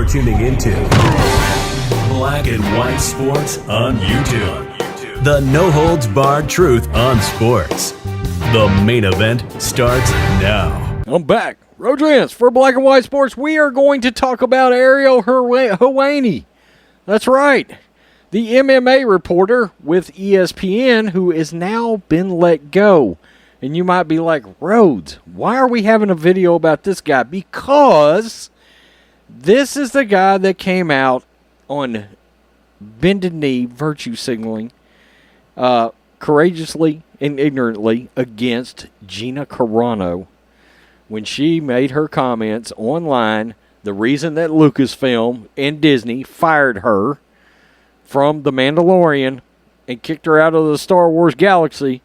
You're tuning into Black and White Sports on YouTube. The no-holds-barred truth on sports. The main event starts now. I'm back. Rodrance for Black and White Sports. We are going to talk about Ariel Helwani. That's right. The MMA reporter with ESPN who has now been let go. And you might be like, Rhodes, why are we having a video about this guy? Because this is the guy that came out on bended knee virtue signaling courageously and ignorantly against Gina Carano when she made her comments online. The reason that Lucasfilm and Disney fired her from The Mandalorian and kicked her out of the Star Wars galaxy,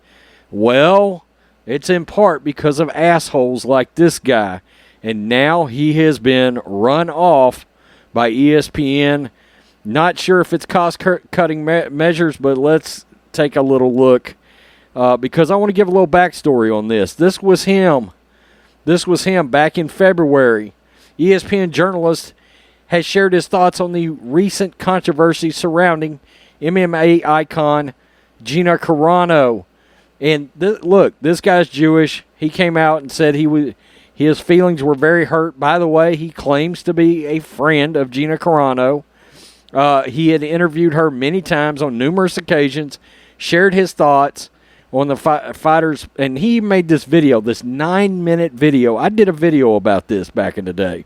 well, it's in part because of assholes like this guy. And now he has been run off by ESPN. Not sure if it's cost-cutting measures, but let's take a little look because I want to give a little backstory on this. This was him back in February. ESPN journalist has shared his thoughts on the recent controversy surrounding MMA icon Gina Carano. And look, this guy's Jewish. He came out and said his feelings were very hurt. By the way, he claims to be a friend of Gina Carano. He had interviewed her many times on numerous occasions, shared his thoughts on the fighters, and he made this video, this 9-minute video. I did a video about this back in the day.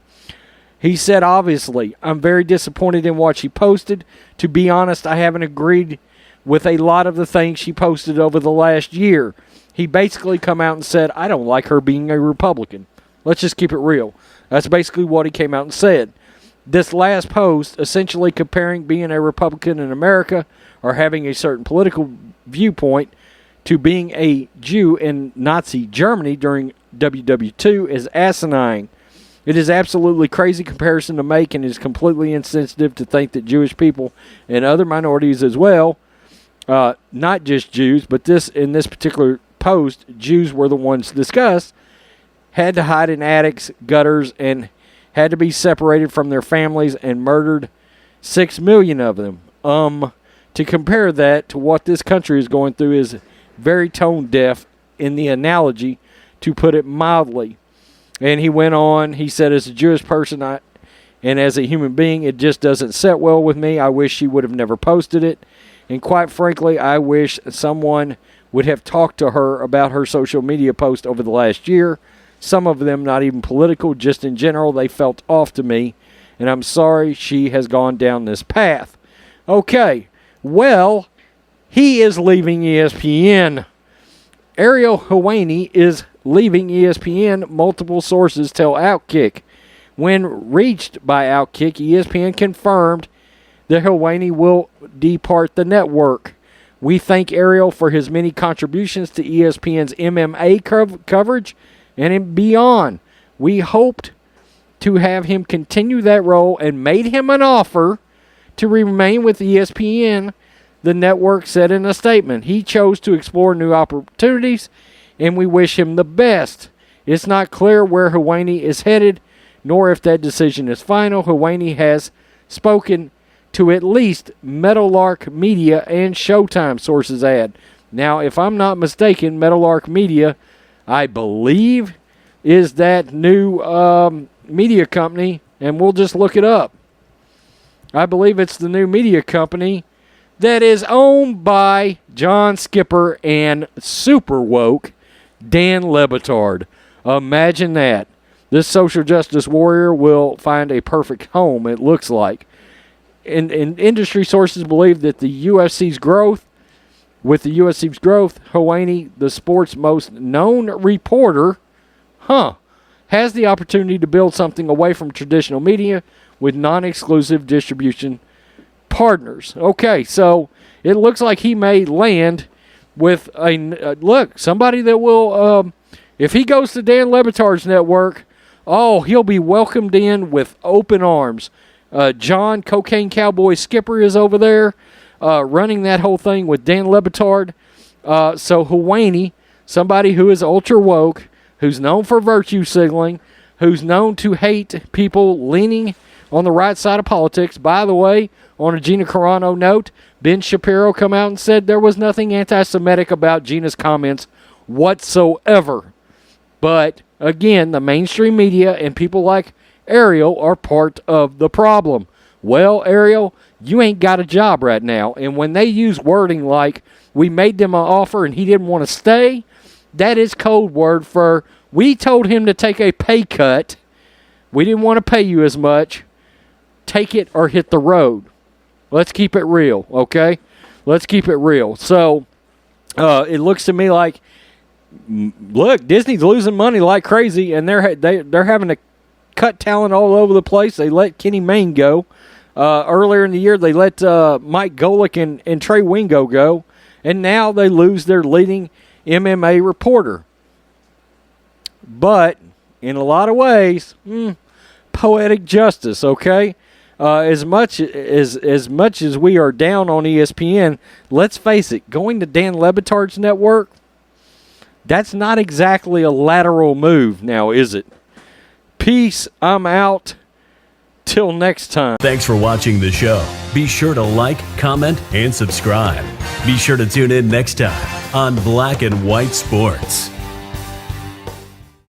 He said, obviously, I'm very disappointed in what she posted. To be honest, I haven't agreed with a lot of the things she posted over the last year. He basically come out and said, I don't like her being a Republican. Let's just keep it real. That's basically what he came out and said. This last post, essentially comparing being a Republican in America or having a certain political viewpoint to being a Jew in Nazi Germany during WW2 is asinine. It is absolutely crazy comparison to make and is completely insensitive to think that Jewish people and other minorities as well, not just Jews, but in this particular post, Jews were the ones discussed, had to hide in attics, gutters, and had to be separated from their families and murdered 6 million of them. To compare that to what this country is going through is very tone deaf in the analogy, to put it mildly. And he went on, he said, as a Jewish person and as a human being, it just doesn't set well with me. I wish she would have never posted it. And quite frankly, I wish someone would have talked to her about her social media post over the last year. Some of them not even political, just in general, they felt off to me. And I'm sorry she has gone down this path. Okay, well, he is leaving ESPN. Ariel Helwani is leaving ESPN, multiple sources tell Outkick. When reached by Outkick, ESPN confirmed that Helwani will depart the network. We thank Ariel for his many contributions to ESPN's MMA coverage and beyond. We hoped to have him continue that role and made him an offer to remain with ESPN, the network said in a statement. He chose to explore new opportunities, and we wish him the best. It's not clear where Helwani is headed, nor if that decision is final. Helwani has spoken to at least Meadowlark Media and Showtime, sources add. Now, if I'm not mistaken, Meadowlark Media, I believe, is that new media company, and we'll just look it up. I believe it's the new media company that is owned by John Skipper and super woke Dan Le Batard. Imagine that. This social justice warrior will find a perfect home, it looks like. And industry sources believe that the UFC's growth, Helwani, the sport's most known reporter, has the opportunity to build something away from traditional media with non-exclusive distribution partners. Okay, so it looks like he may land with somebody that will, if he goes to Dan Le Batard's network, he'll be welcomed in with open arms. John Cocaine Cowboy Skipper is over there running that whole thing with Dan Le Batard. So Helwani, somebody who is ultra woke, who's known for virtue signaling, who's known to hate people leaning on the right side of politics. By the way, on a Gina Carano note, Ben Shapiro come out and said there was nothing anti-Semitic about Gina's comments whatsoever. But, again, the mainstream media and people like Ariel are part of the problem. Well, Ariel, you ain't got a job right now. And when they use wording like, we made them an offer and he didn't want to stay, that is code word for, we told him to take a pay cut. We didn't want to pay you as much. Take it or hit the road. Let's keep it real, okay? Let's keep it real. So, it looks to me like, look, Disney's losing money like crazy, and they're having to cut talent all over the place. They let Kenny Mayne go. Earlier in the year, they let Mike Golick and Trey Wingo go, and now they lose their leading MMA reporter. But, in a lot of ways, poetic justice, okay? As much as we are down on ESPN, let's face it, going to Dan Le Batard's network, that's not exactly a lateral move now, is it? Peace, I'm out. Till next time. Thanks for watching the show. Be sure to like, comment, and subscribe. Be sure to tune in next time on Black and White Sports.